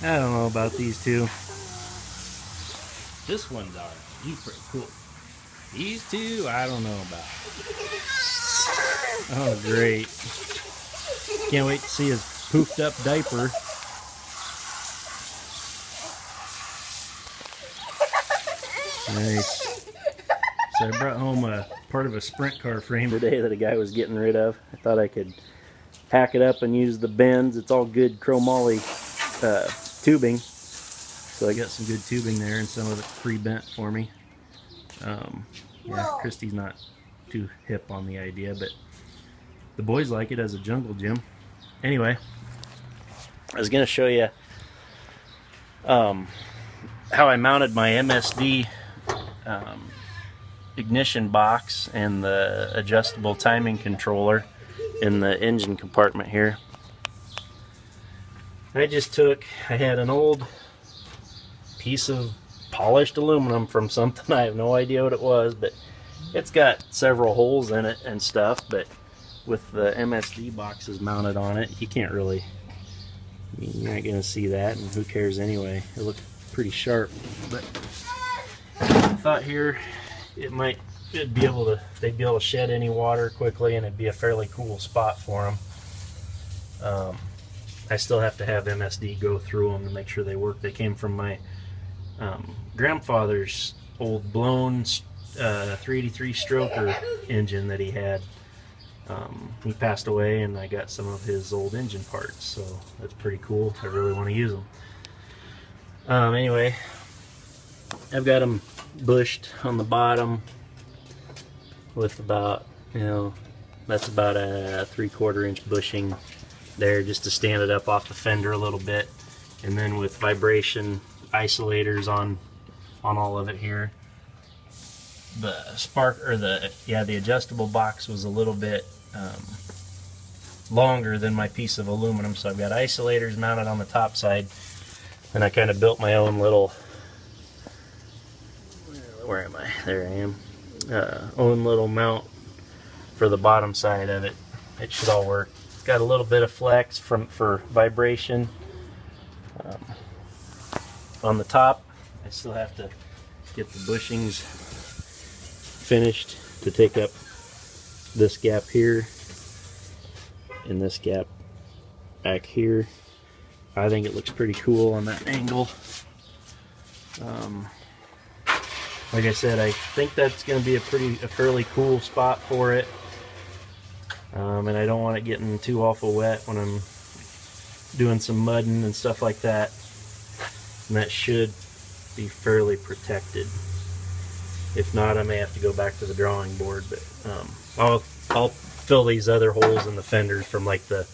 I don't know about these two. This one's alright. He's pretty cool. These two, I don't know about. Oh, great. Can't wait to see his poofed up diaper. Nice. So I brought home a part of a sprint car frame today that a guy was getting rid of. I thought I could hack it up and use the bends. It's all good chromoly tubing. So I got some good tubing there, and some of it pre-bent for me. Yeah, Christy's not too hip on the idea, but the boys like it as a jungle gym. Anyway, I was going to show you how I mounted my MSD ignition box and the adjustable timing controller in the engine compartment here. I had an old piece of polished aluminum from something. I have no idea what it was, but it's got several holes in it and stuff, but with the MSD boxes mounted on it, you can't really, you're not going to see that, and who cares anyway. It looked pretty sharp, but I thought here they'd be able to shed any water quickly, and it'd be a fairly cool spot for them. I still have to have MSD go through them to make sure they work. They came from my grandfather's old blown 383 stroker engine that he had. He passed away, and I got some of his old engine parts, so that's pretty cool. I really want to use them. Anyway, I've got them bushed on the bottom with about, that's about a 3/4 inch bushing there, just to stand it up off the fender a little bit, and then with vibration isolators on all of it here. The adjustable box was a little bit longer than my piece of aluminum, so I've got isolators mounted on the top side, and I kind of built my own little, where am I? There I am. Own little mount for the bottom side of it. It should all work. It's got a little bit of flex for vibration. On the top, I still have to get the bushings finished to take up this gap here and this gap back here. I think it looks pretty cool on that angle. Like I said, I think that's going to be a fairly cool spot for it, and I don't want it getting too awful wet when I'm doing some mudding and stuff like that. And that should be fairly protected. If not, I may have to go back to the drawing board, but I'll fill these other holes in the fenders from like the,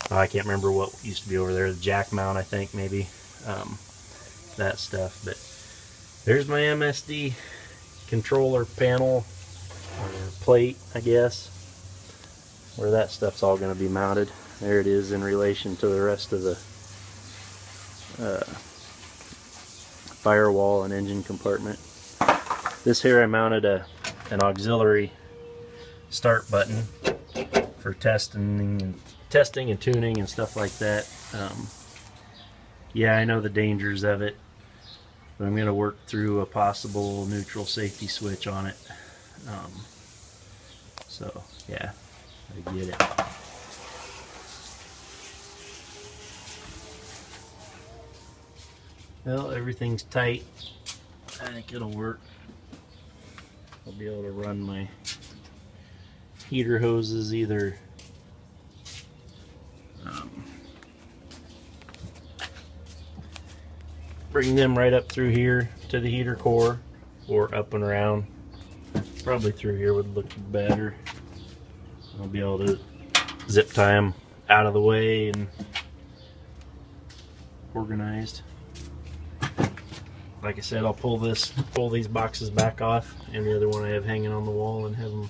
I can't remember what used to be over there, the jack mount, I think, maybe, that stuff. But there's my MSD controller panel, or plate, I guess, where that stuff's all going to be mounted. There it is in relation to the rest of the firewall and engine compartment. This here I mounted an auxiliary start button for testing and tuning and stuff like that. Yeah, I know the dangers of it, but I'm going to work through a possible neutral safety switch on it. So yeah, I get it. Well, everything's tight. I think it'll work. I'll be able to run my heater hoses either bring them right up through here to the heater core, or up and around. Probably through here would look better. I'll be able to zip tie them out of the way and organized. Like I said, I'll pull these boxes back off, and the other one I have hanging on the wall, and have them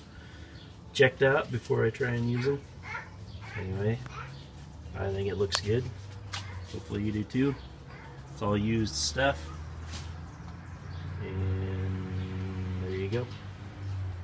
checked out before I try and use them. Anyway, I think it looks good. Hopefully you do too. It's all used stuff, and there you go.